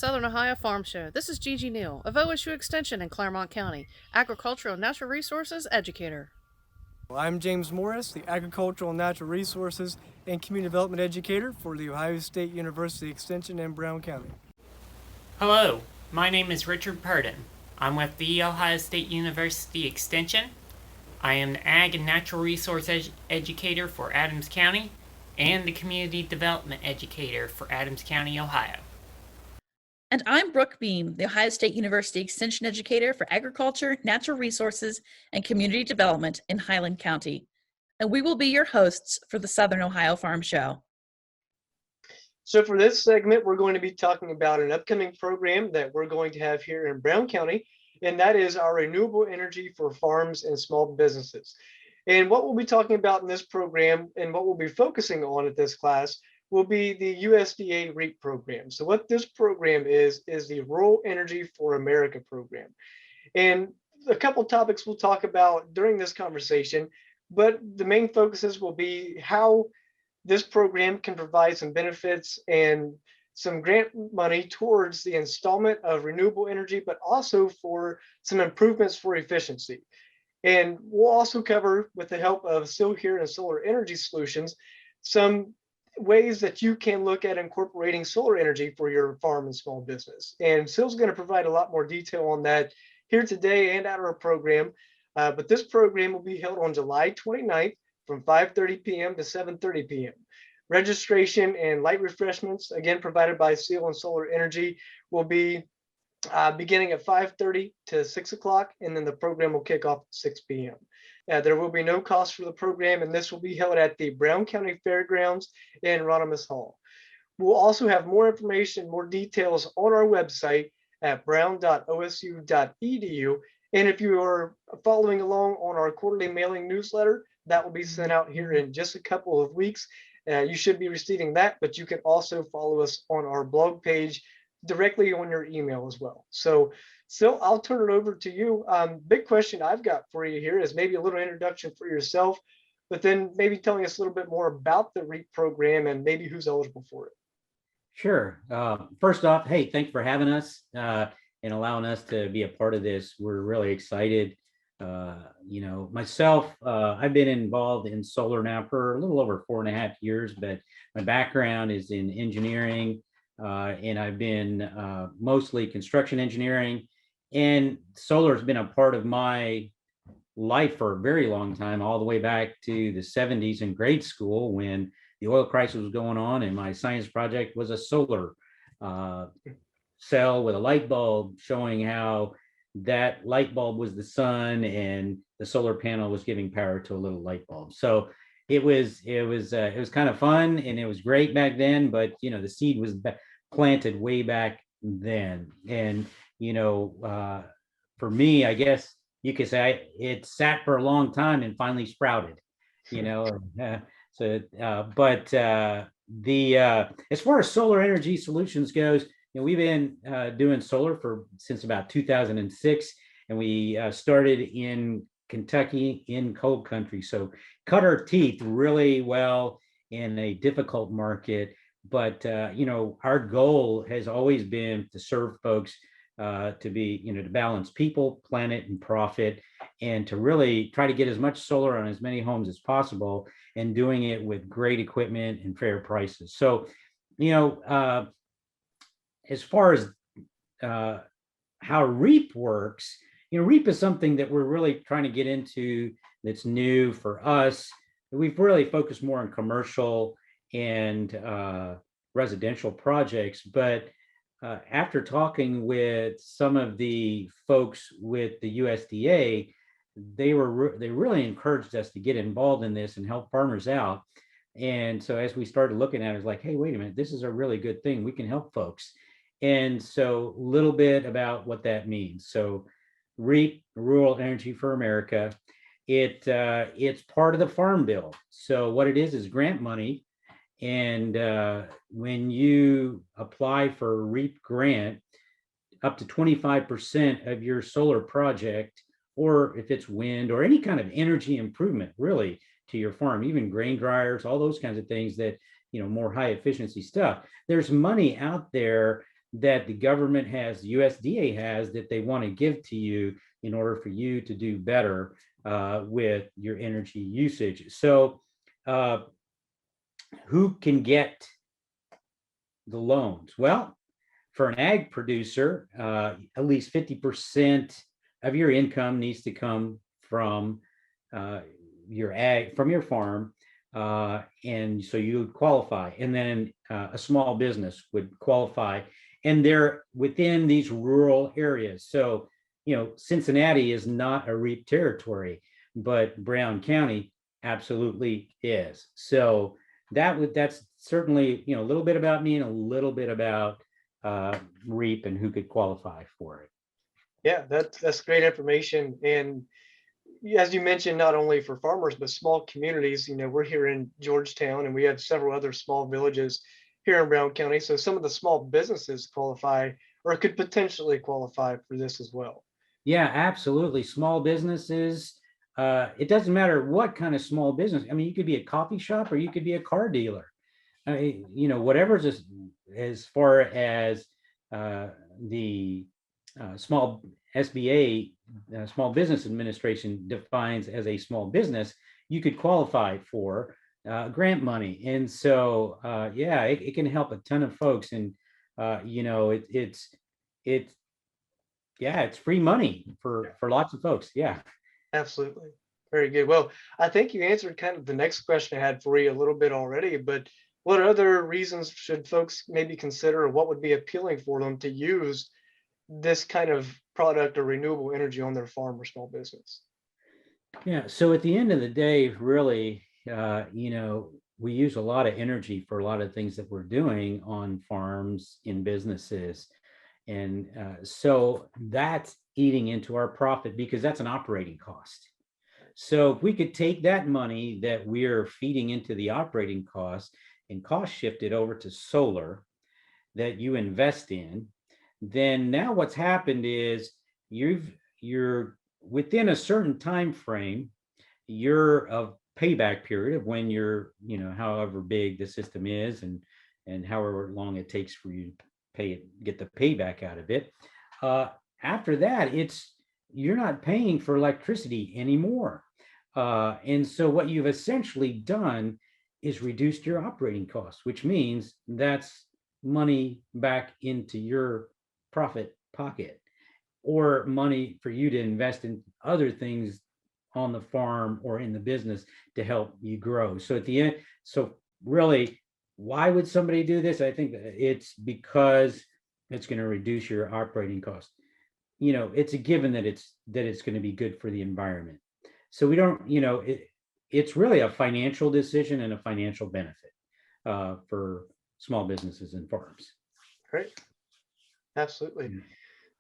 Southern Ohio Farm Show. This is Gigi Neal of OSU Extension in Claremont County, agricultural and natural resources educator. I'm James Morris, the Agricultural and Natural Resources and Community Development Educator for the Ohio State University Extension in Brown County. Hello, my name is Richard Purdon. I'm with the Ohio State University Extension. I am the Ag and Natural Resource Educator for Adams County and the Community Development Educator for Adams County, Ohio. And I'm Brooke Beam, the Ohio State University Extension Educator for Agriculture, Natural Resources, and Community Development in Highland County. And we will be your hosts for the Southern Ohio Farm Show. So for this segment, we're going to be talking about an upcoming program that we're going to have here in Brown County, and that is our renewable energy for farms and small businesses. And what we'll be talking about in this program and what we'll be focusing on at this class will be the USDA REAP program. So what this program is the Rural Energy for America program. And a couple topics we'll talk about during this conversation, but the main focuses will be how this program can provide some benefits and some grant money towards the installment of renewable energy, but also for some improvements for efficiency. And we'll also cover, with the help of Sil here and Solar Energy Solutions, some ways that you can look at incorporating solar energy for your farm and small business. And Sil's going to provide a lot more detail on that here today and at our program. But this program will be held on July 29th from 5:30 p.m. to 7:30 p.m. Registration and light refreshments, again provided by Sil and Solar Energy, will be beginning at 5:30 to 6 o'clock, and then the program will kick off at 6 p.m. There will be no cost for the program, and this will be held at the Brown County Fairgrounds in Ronimus Hall. We'll also have more information, more details on our website at brown.osu.edu. And if you are following along on our quarterly mailing newsletter, that will be sent out here in just a couple of weeks. You should be receiving that, but you can also follow us on our blog page directly on your email as well. So I'll turn it over to you. Big question I've got for you here is maybe a little introduction for yourself, but then maybe telling us a little bit more about the REAP program and maybe who's eligible for it. Sure. First off, hey, thanks for having us and allowing us to be a part of this. We're really excited. Myself, I've been involved in solar now for a little over 4.5 years, but my background is in engineering, and I've been mostly construction engineering. And solar has been a part of my life for a very long time, all the way back to the 70s in grade school when the oil crisis was going on, and my science project was a solar cell with a light bulb showing how that light bulb was the sun and the solar panel was giving power to a little light bulb. So it was kind of fun, and it was great back then, but the seed was planted way back then. And for me, I guess you could say it sat for a long time and finally sprouted, But as far as solar energy solutions goes, we've been doing solar since about 2006, and we started in Kentucky in cold country. So cut our teeth really well in a difficult market. But our goal has always been to serve folks, to balance people, planet, and profit, and to really try to get as much solar on as many homes as possible, and doing it with great equipment and fair prices. So, as far as how REAP works, REAP is something that we're really trying to get into that's new for us. We've really focused more on commercial and residential projects, but after talking with some of the folks with the USDA, they really encouraged us to get involved in this and help farmers out. And so as we started looking at it, it's like, hey, wait a minute, this is a really good thing. We can help folks. And so a little bit about what that means. So REAP, Rural Energy for America, it's part of the Farm Bill. So what it is grant money. And when you apply for a REAP grant, up to 25% of your solar project, or if it's wind or any kind of energy improvement, really, to your farm, even grain dryers, all those kinds of things that, more high efficiency stuff. There's money out there that the government has, USDA has, that they want to give to you in order for you to do better with your energy usage. So who can get the loans? Well, for an ag producer, at least 50% of your income needs to come from from your farm. And so you would qualify. And then a small business would qualify. And they're within these rural areas. So, Cincinnati is not a REAP territory, but Brown County absolutely is. So that's certainly, a little bit about me and a little bit about REAP and who could qualify for it. Yeah, that's great information. And as you mentioned, not only for farmers, but small communities, we're here in Georgetown and we have several other small villages here in Brown County. So some of the small businesses qualify or could potentially qualify for this as well. Yeah, absolutely. Small businesses, it doesn't matter what kind of small business. I mean, you could be a coffee shop or you could be a car dealer. I mean, whatever's as far as the small SBA, Small Business Administration defines as a small business, you could qualify for grant money. And so, yeah, it can help a ton of folks. And, it's free money for lots of folks. Yeah. Absolutely. Very good. Well, I think you answered kind of the next question I had for you a little bit already, but what other reasons should folks maybe consider, or what would be appealing for them to use this kind of product or renewable energy on their farm or small business? Yeah. So at the end of the day, really, we use a lot of energy for a lot of things that we're doing on farms, in businesses. And so that's eating into our profit because that's an operating cost. So if we could take that money that we're feeding into the operating cost and cost shift it over to solar that you invest in, then now what's happened is you're within a certain time frame, you're of payback period of when you're, however big the system is and however long it takes for you to pay it, get the payback out of it. After that, you're not paying for electricity anymore. And so what you've essentially done is reduced your operating costs, which means that's money back into your profit pocket, or money for you to invest in other things on the farm or in the business to help you grow. So at the end, so really, why would somebody do this? I think it's because it's going to reduce your operating costs. It's a given that it's going to be good for the environment. So we don't, it's really a financial decision and a financial benefit for small businesses and farms. Great. Absolutely.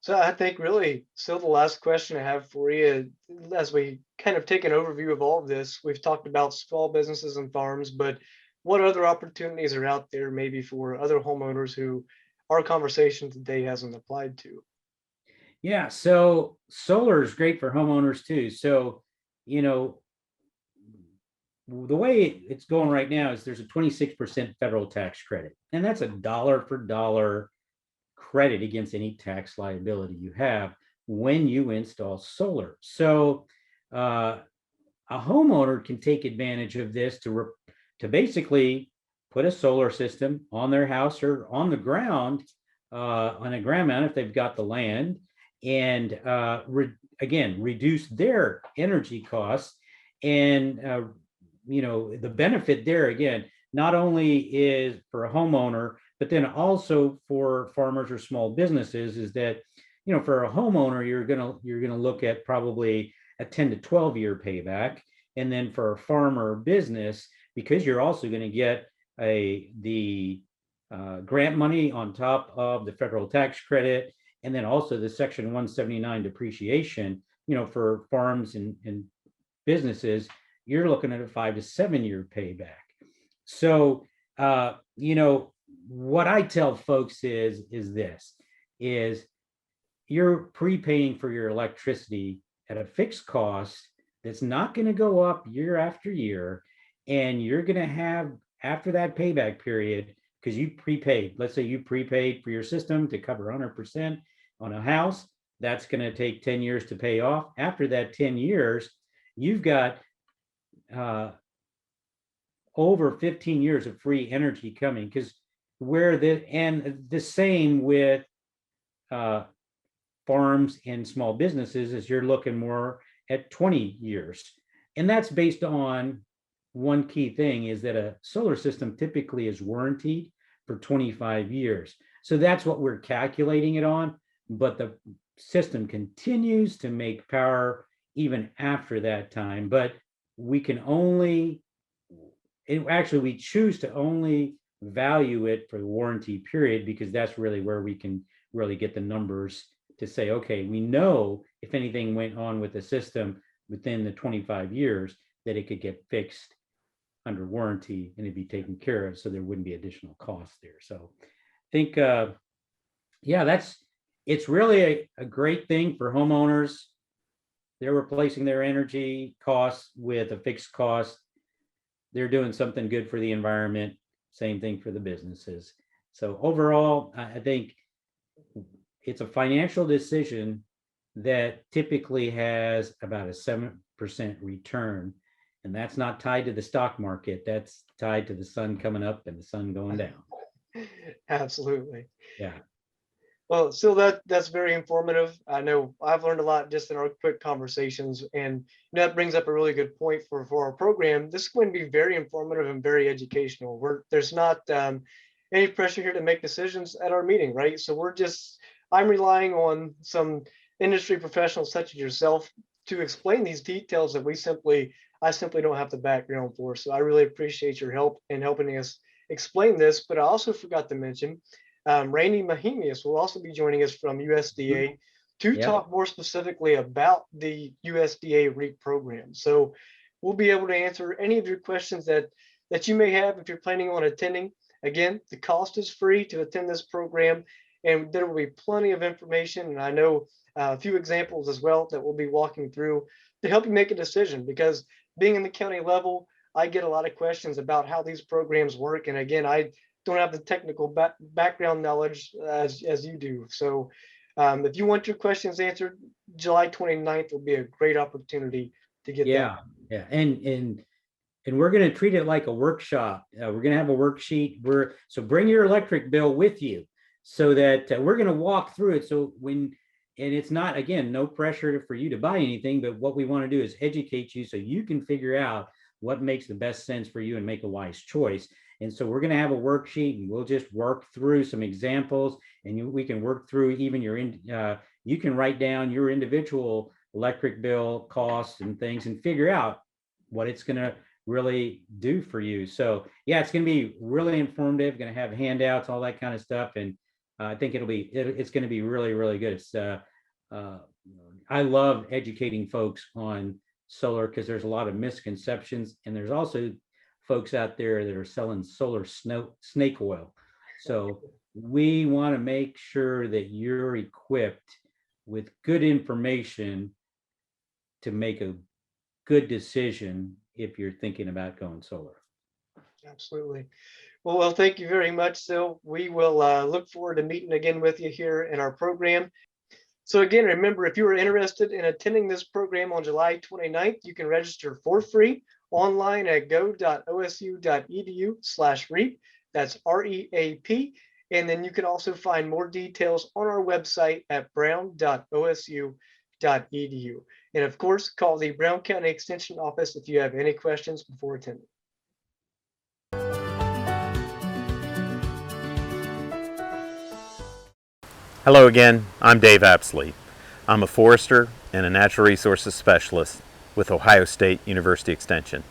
So I think really still the last question I have for you, as we kind of take an overview of all of this, we've talked about small businesses and farms, but what other opportunities are out there maybe for other homeowners who our conversation today hasn't applied to? Yeah, so solar is great for homeowners too. So, the way it's going right now is there's a 26% federal tax credit, and that's a dollar for dollar credit against any tax liability you have when you install solar. So a homeowner can take advantage of this to basically put a solar system on their house or on the ground, on a ground mount if they've got the land, and again, reduce their energy costs. And the benefit there, again, not only is for a homeowner, but then also for farmers or small businesses, is that, for a homeowner, you're gonna look at probably a 10 to 12 year payback. And then for a farmer business, because you're also going to get the grant money on top of the federal tax credit, and then also the Section 179 depreciation, for farms and businesses, you're looking at a 5 to 7 year payback. So, what I tell folks is you're prepaying for your electricity at a fixed cost that's not going to go up year after year. And you're going to have, after that payback period, because you prepaid. Let's say you prepaid for your system to cover 100% on a house. That's going to take 10 years to pay off. After that 10 years, you've got over 15 years of free energy coming, because the same with farms and small businesses, is you're looking more at 20 years. And that's based on one key thing, is that a solar system typically is warranted for 25 years. So that's what we're calculating it on. But the system continues to make power even after that time. But we choose to only value it for the warranty period, because that's really where we can really get the numbers to say, okay, we know if anything went on with the system within the 25 years, that it could get fixed under warranty and it'd be taken care of, so there wouldn't be additional costs there. So I think, it's really a great thing for homeowners. They're replacing their energy costs with a fixed cost. They're doing something good for the environment. Same thing for the businesses. So overall, I think it's a financial decision that typically has about a 7% return. And that's not tied to the stock market. That's tied to the sun coming up and the sun going down. Absolutely. Yeah. Well, so that's very informative. I know I've learned a lot just in our quick conversations, and that brings up a really good point for our program. This is going to be very informative and very educational. There's not any pressure here to make decisions at our meeting, right? So I'm relying on some industry professionals such as yourself to explain these details that I simply don't have the background for. So I really appreciate your help in helping us explain this. But I also forgot to mention, Randy Mahemius will also be joining us from USDA to talk more specifically about the USDA REAP program. So we'll be able to answer any of your questions that you may have if you're planning on attending. Again, the cost is free to attend this program, and there will be plenty of information. And I know a few examples as well that we'll be walking through to help you make a decision, because being in the county level, I get a lot of questions about how these programs work. And again, I don't have the technical background knowledge as you do. So if you want your questions answered, July 29th will be a great opportunity to get that. Yeah. And we're going to treat it like a workshop. We're going to have a worksheet. So bring your electric bill with you, so that we're going to walk through it. So and it's not, again, no pressure for you to buy anything, but what we want to do is educate you so you can figure out what makes the best sense for you and make a wise choice. And so we're going to have a worksheet, and we'll just work through some examples, and we can work through even you can write down your individual electric bill costs and things and figure out what it's going to really do for you. So it's going to be really informative, going to have handouts, all that kind of stuff. And I think it's going to be really, really good. I love educating folks on solar, because there's a lot of misconceptions, and there's also folks out there that are selling solar snake oil. So we want to make sure that you're equipped with good information to make a good decision if you're thinking about going solar. Absolutely. Well, thank you very much. So we will look forward to meeting again with you here in our program. So again, remember, if you are interested in attending this program on July 29th, you can register for free online at go.osu.edu/REAP. That's REAP. And then you can also find more details on our website at brown.osu.edu. And of course, call the Brown County Extension Office if you have any questions before attending. Hello again, I'm Dave Apsley. I'm a forester and a natural resources specialist with Ohio State University Extension.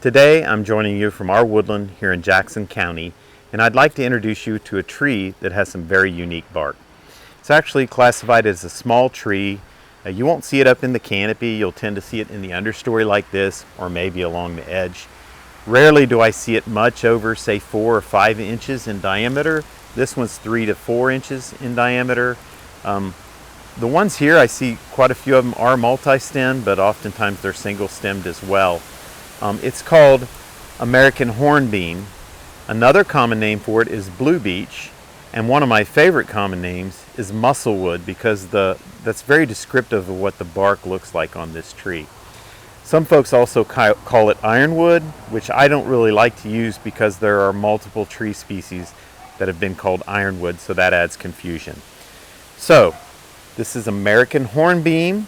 Today I'm joining you from our woodland here in Jackson County, and I'd like to introduce you to a tree that has some very unique bark. It's actually classified as a small tree. You won't see it up in the canopy. You'll tend to see it in the understory like this, or maybe along the edge. Rarely do I see it much over, say, 4 or 5 inches in diameter. This one's 3 to 4 inches in diameter. The ones here, I see quite a few of them are multi-stemmed, but oftentimes they're single-stemmed as well. It's called American hornbeam, Another common name for it is blue beech, and one of my favorite common names is musclewood because that's very descriptive of what the bark looks like on this tree. Some folks also call it ironwood, which I don't really like to use because there are multiple tree species that have been called ironwood, so that adds confusion. So, this is American hornbeam.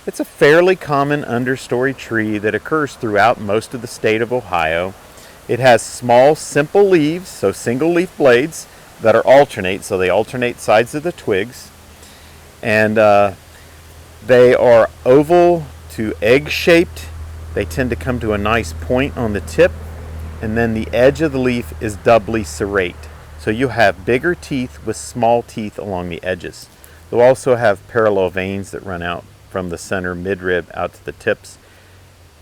It's a fairly common understory tree that occurs throughout most of the state of Ohio. It has small, simple leaves, so single leaf blades that are alternate, so they alternate sides of the twigs. And they are oval to egg-shaped. They tend to come to a nice point on the tip, and then the edge of the leaf is doubly serrate. So you have bigger teeth with small teeth along the edges. They'll also have parallel veins that run out from the center midrib out to the tips.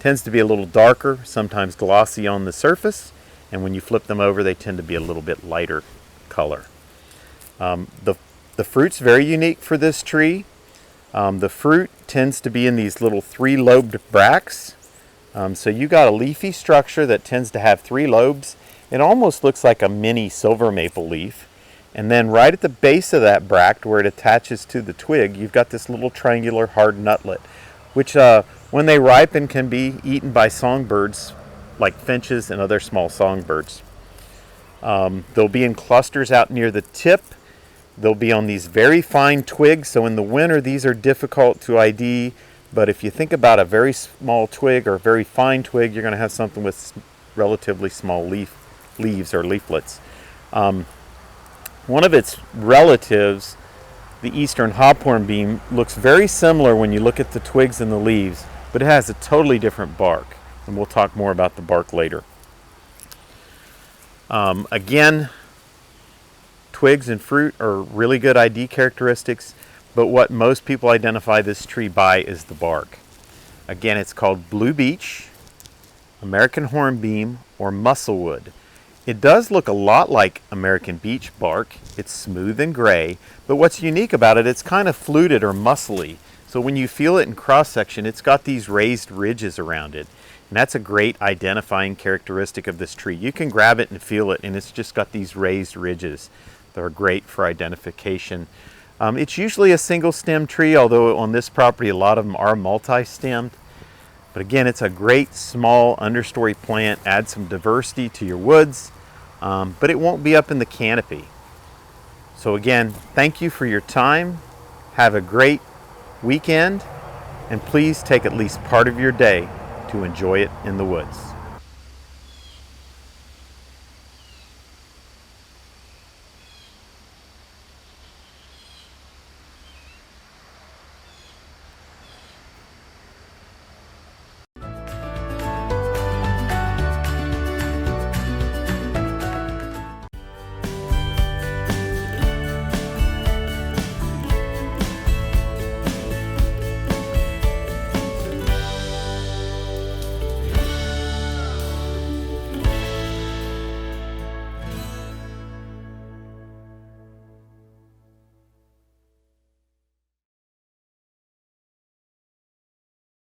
Tends to be a little darker, sometimes glossy on the surface, and when you flip them over, they tend to be a little bit lighter color. The fruit's very unique for this tree. The fruit tends to be in these little three-lobed bracts. So you got a leafy structure that tends to have three lobes. It almost looks like a mini silver maple leaf. And then right at the base of that bract where it attaches to the twig, you've got this little triangular hard nutlet, which when they ripen can be eaten by songbirds like finches and other small songbirds. They'll be in clusters out near the tip. They'll be on these very fine twigs, so in the winter these are difficult to ID, but if you think about a very small twig or a very fine twig, you're going to have something with relatively small leaves or leaflets. One of its relatives, the eastern hophornbeam, looks very similar when you look at the twigs and the leaves, but it has a totally different bark, and we'll talk more about the bark later. Again, twigs and fruit are really good ID characteristics, but what most people identify this tree by is the bark. Again, it's called blue beech, American hornbeam, or musclewood. It does look a lot like American beech bark. It's smooth and gray, but what's unique about it, it's kind of fluted or muscly. So when you feel it in cross-section, it's got these raised ridges around it. And that's a great identifying characteristic of this tree. You can grab it and feel it, and it's just got these raised ridges that are great for identification. It's usually a single stem tree, although on this property a lot of them are multi-stemmed. But again, it's a great small understory plant. Add some diversity to your woods, but it won't be up in the canopy. So again, thank you for your time. Have a great weekend, and please take at least part of your day to enjoy it in the woods.